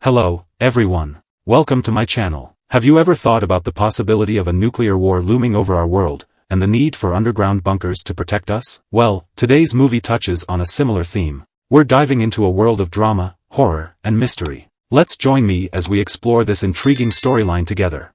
Hello, everyone. Welcome to my channel. Have you ever thought about the possibility of a nuclear war looming over our world, and the need for underground bunkers to protect us? Well, today's movie touches on a similar theme. We're diving into a world of drama, horror, and mystery. Let's join me as we explore this intriguing storyline together.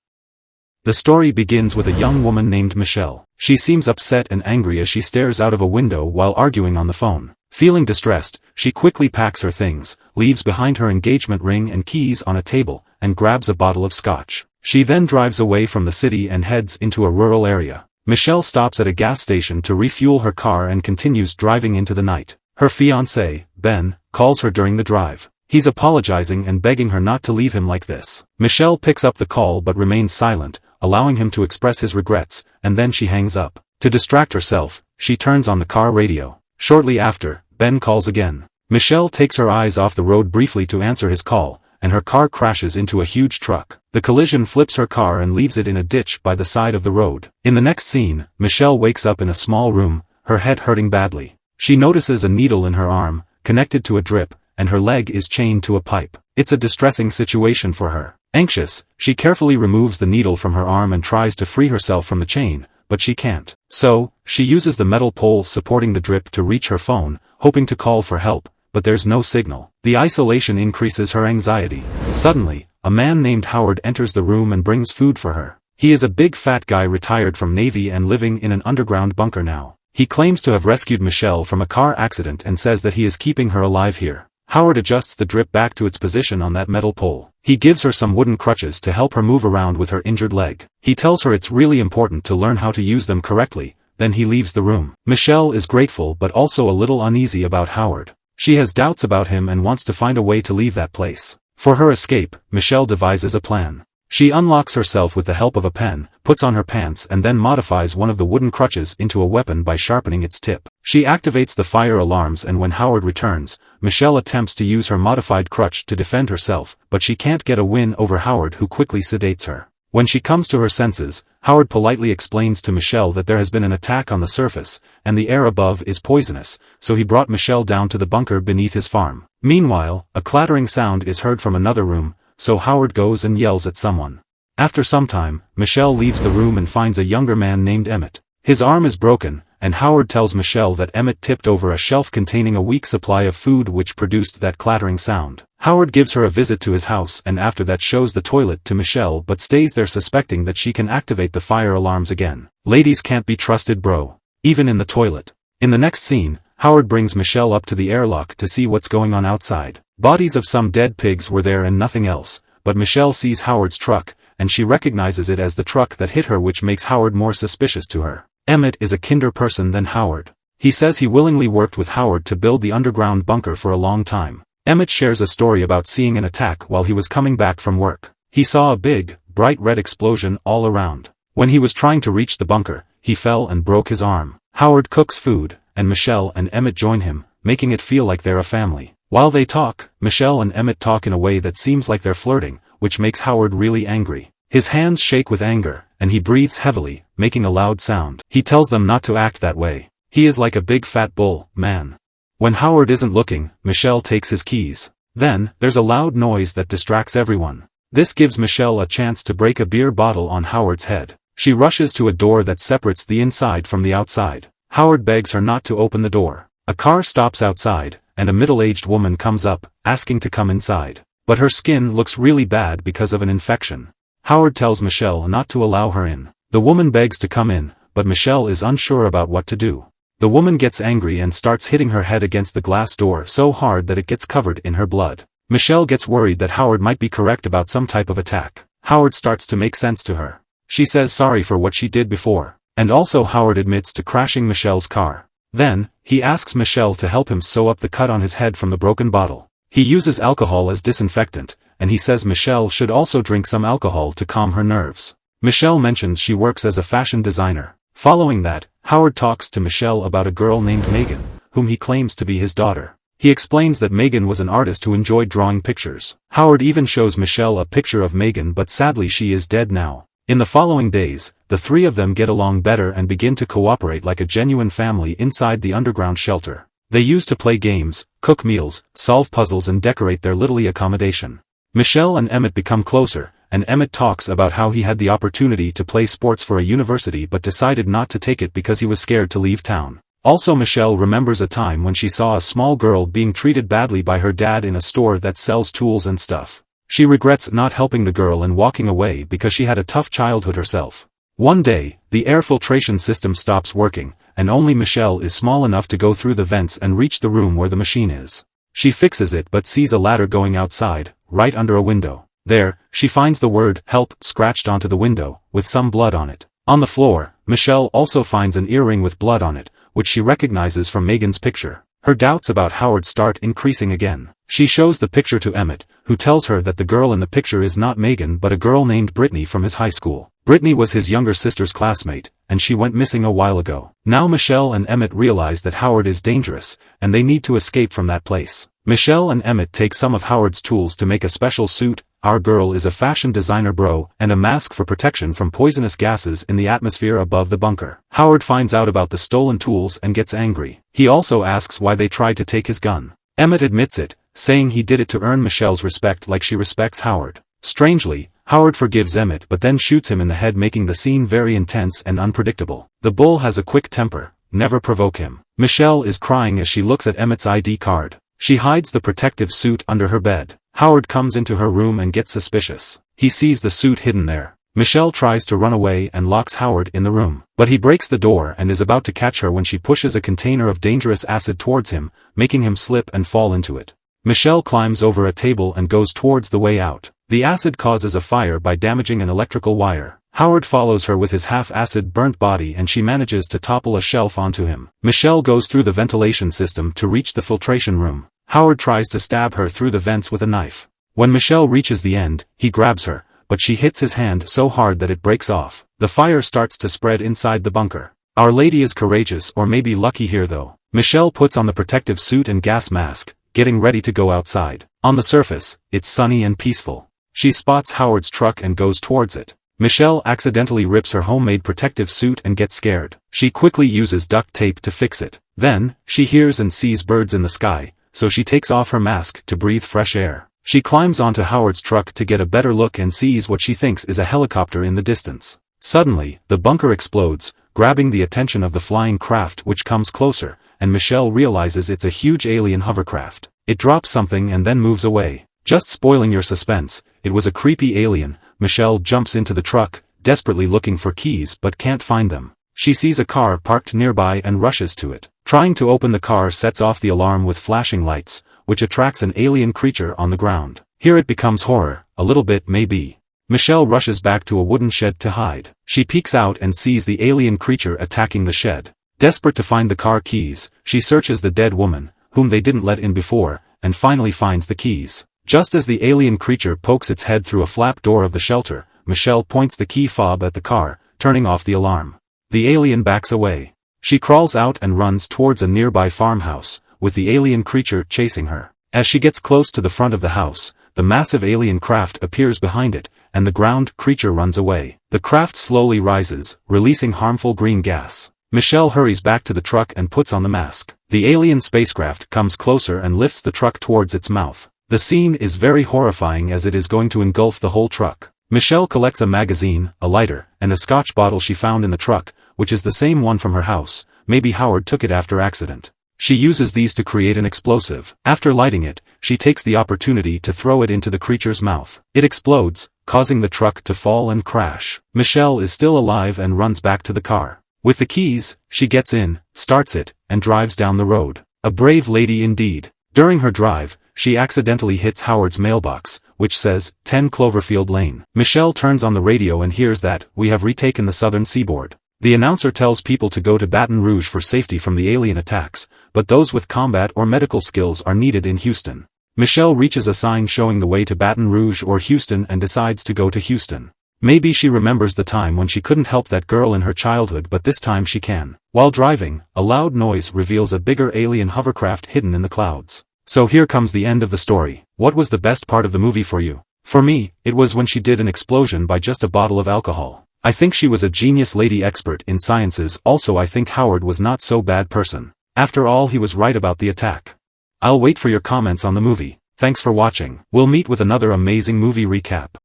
The story begins with a young woman named Michelle. She seems upset and angry as she stares out of a window while arguing on the phone. Feeling distressed, she quickly packs her things, leaves behind her engagement ring and keys on a table, and grabs a bottle of scotch. She then drives away from the city and heads into a rural area. Michelle stops at a gas station to refuel her car and continues driving into the night. Her fiancé, Ben, calls her during the drive. He's apologizing and begging her not to leave him like this. Michelle picks up the call but remains silent, allowing him to express his regrets, and then she hangs up. To distract herself, she turns on the car radio. Shortly after, Ben calls again. Michelle takes her eyes off the road briefly to answer his call, and her car crashes into a huge truck. The collision flips her car and leaves it in a ditch by the side of the road. In the next scene, Michelle wakes up in a small room, her head hurting badly. She notices a needle in her arm, connected to a drip, and her leg is chained to a pipe. It's a distressing situation for her. Anxious, she carefully removes the needle from her arm and tries to free herself from the chain, but she can't. So, she uses the metal pole supporting the drip to reach her phone, hoping to call for help, but there's no signal. The isolation increases her anxiety. Suddenly, a man named Howard enters the room and brings food for her. He is a big fat guy retired from Navy and living in an underground bunker now. He claims to have rescued Michelle from a car accident and says that he is keeping her alive here. Howard adjusts the drip back to its position on that metal pole. He gives her some wooden crutches to help her move around with her injured leg. He tells her it's really important to learn how to use them correctly, then he leaves the room. Michelle is grateful but also a little uneasy about Howard. She has doubts about him and wants to find a way to leave that place. For her escape, Michelle devises a plan. She unlocks herself with the help of a pen, puts on her pants and then modifies one of the wooden crutches into a weapon by sharpening its tip. She activates the fire alarms and when Howard returns, Michelle attempts to use her modified crutch to defend herself, but she can't get a win over Howard who quickly sedates her. When she comes to her senses, Howard politely explains to Michelle that there has been an attack on the surface, and the air above is poisonous, so he brought Michelle down to the bunker beneath his farm. Meanwhile, a clattering sound is heard from another room, so Howard goes and yells at someone. After some time, Michelle leaves the room and finds a younger man named Emmett. His arm is broken, and Howard tells Michelle that Emmett tipped over a shelf containing a week's supply of food which produced that clattering sound. Howard gives her a visit to his house and after that shows the toilet to Michelle but stays there suspecting that she can activate the fire alarms again. Ladies can't be trusted bro. Even in the toilet. In the next scene, Howard brings Michelle up to the airlock to see what's going on outside. Bodies of some dead pigs were there and nothing else, but Michelle sees Howard's truck, and she recognizes it as the truck that hit her which makes Howard more suspicious to her. Emmett is a kinder person than Howard. He says he willingly worked with Howard to build the underground bunker for a long time. Emmett shares a story about seeing an attack while he was coming back from work. He saw a big, bright red explosion all around. When he was trying to reach the bunker, he fell and broke his arm. Howard cooks food, and Michelle and Emmett join him, making it feel like they're a family. While they talk, Michelle and Emmett talk in a way that seems like they're flirting, which makes Howard really angry. His hands shake with anger, and he breathes heavily, making a loud sound. He tells them not to act that way. He is like a big fat bull, man. When Howard isn't looking, Michelle takes his keys. Then, there's a loud noise that distracts everyone. This gives Michelle a chance to break a beer bottle on Howard's head. She rushes to a door that separates the inside from the outside. Howard begs her not to open the door. A car stops outside, and a middle-aged woman comes up, asking to come inside. But her skin looks really bad because of an infection. Howard tells Michelle not to allow her in. The woman begs to come in, but Michelle is unsure about what to do. The woman gets angry and starts hitting her head against the glass door so hard that it gets covered in her blood. Michelle gets worried that Howard might be correct about some type of attack. Howard starts to make sense to her. She says sorry for what she did before. And also Howard admits to crashing Michelle's car. Then, he asks Michelle to help him sew up the cut on his head from the broken bottle. He uses alcohol as disinfectant, and he says Michelle should also drink some alcohol to calm her nerves. Michelle mentions she works as a fashion designer. Following that, Howard talks to Michelle about a girl named Megan, whom he claims to be his daughter. He explains that Megan was an artist who enjoyed drawing pictures. Howard even shows Michelle a picture of Megan but sadly she is dead now. In the following days, the three of them get along better and begin to cooperate like a genuine family inside the underground shelter. They used to play games, cook meals, solve puzzles and decorate their little accommodation. Michelle and Emmett become closer, and Emmett talks about how he had the opportunity to play sports for a university but decided not to take it because he was scared to leave town. Also Michelle remembers a time when she saw a small girl being treated badly by her dad in a store that sells tools and stuff. She regrets not helping the girl and walking away because she had a tough childhood herself. One day, the air filtration system stops working, and only Michelle is small enough to go through the vents and reach the room where the machine is. She fixes it but sees a ladder going outside, right under a window. There, she finds the word "help" scratched onto the window, with some blood on it. On the floor, Michelle also finds an earring with blood on it, which she recognizes from Megan's picture. Her doubts about Howard start increasing again. She shows the picture to Emmett, who tells her that the girl in the picture is not Megan but a girl named Brittany from his high school. Brittany was his younger sister's classmate, and she went missing a while ago. Now Michelle and Emmett realize that Howard is dangerous, and they need to escape from that place. Michelle and Emmett take some of Howard's tools to make a special suit. Our girl is a fashion designer bro, and a mask for protection from poisonous gases in the atmosphere above the bunker. Howard finds out about the stolen tools and gets angry. He also asks why they tried to take his gun. Emmett admits it, saying he did it to earn Michelle's respect like she respects Howard. Strangely, Howard forgives Emmett but then shoots him in the head, making the scene very intense and unpredictable. The bull has a quick temper, never provoke him. Michelle is crying as she looks at Emmett's ID card. She hides the protective suit under her bed. Howard comes into her room and gets suspicious. He sees the suit hidden there. Michelle tries to run away and locks Howard in the room. But he breaks the door and is about to catch her when she pushes a container of dangerous acid towards him, making him slip and fall into it. Michelle climbs over a table and goes towards the way out. The acid causes a fire by damaging an electrical wire. Howard follows her with his half-acid burnt body and she manages to topple a shelf onto him. Michelle goes through the ventilation system to reach the filtration room. Howard tries to stab her through the vents with a knife. When Michelle reaches the end, he grabs her, but she hits his hand so hard that it breaks off. The fire starts to spread inside the bunker. Our lady is courageous, or maybe lucky here though. Michelle puts on the protective suit and gas mask, getting ready to go outside. On the surface, it's sunny and peaceful. She spots Howard's truck and goes towards it. Michelle accidentally rips her homemade protective suit and gets scared. She quickly uses duct tape to fix it. Then, she hears and sees birds in the sky, so she takes off her mask to breathe fresh air. She climbs onto Howard's truck to get a better look and sees what she thinks is a helicopter in the distance. Suddenly, the bunker explodes, grabbing the attention of the flying craft, which comes closer, and Michelle realizes it's a huge alien hovercraft. It drops something and then moves away. Just spoiling your suspense, it was a creepy alien. Michelle jumps into the truck, desperately looking for keys but can't find them. She sees a car parked nearby and rushes to it. Trying to open the car sets off the alarm with flashing lights, which attracts an alien creature on the ground. Here it becomes horror, a little bit maybe. Michelle rushes back to a wooden shed to hide. She peeks out and sees the alien creature attacking the shed. Desperate to find the car keys, she searches the dead woman, whom they didn't let in before, and finally finds the keys. Just as the alien creature pokes its head through a flap door of the shelter, Michelle points the key fob at the car, turning off the alarm. The alien backs away. She crawls out and runs towards a nearby farmhouse, with the alien creature chasing her. As she gets close to the front of the house, the massive alien craft appears behind it, and the ground creature runs away. The craft slowly rises, releasing harmful green gas. Michelle hurries back to the truck and puts on the mask. The alien spacecraft comes closer and lifts the truck towards its mouth. The scene is very horrifying as it is going to engulf the whole truck. Michelle collects a magazine, a lighter, and a scotch bottle she found in the truck, which is the same one from her house. Maybe Howard took it after accident. She uses these to create an explosive. After lighting it, she takes the opportunity to throw it into the creature's mouth. It explodes, causing the truck to fall and crash. Michelle is still alive and runs back to the car. With the keys, she gets in, starts it, and drives down the road. A brave lady indeed. During her drive, she accidentally hits Howard's mailbox, which says, 10 Cloverfield Lane. Michelle turns on the radio and hears that, we have retaken the southern seaboard. The announcer tells people to go to Baton Rouge for safety from the alien attacks, but those with combat or medical skills are needed in Houston. Michelle reaches a sign showing the way to Baton Rouge or Houston and decides to go to Houston. Maybe she remembers the time when she couldn't help that girl in her childhood, but this time she can. While driving, a loud noise reveals a bigger alien hovercraft hidden in the clouds. So here comes the end of the story. What was the best part of the movie for you? For me, it was when she did an explosion by just a bottle of alcohol. I think she was a genius lady expert in sciences. Also I think Howard was not so bad person. After all, he was right about the attack. I'll wait for your comments on the movie. Thanks for watching. We'll meet with another amazing movie recap.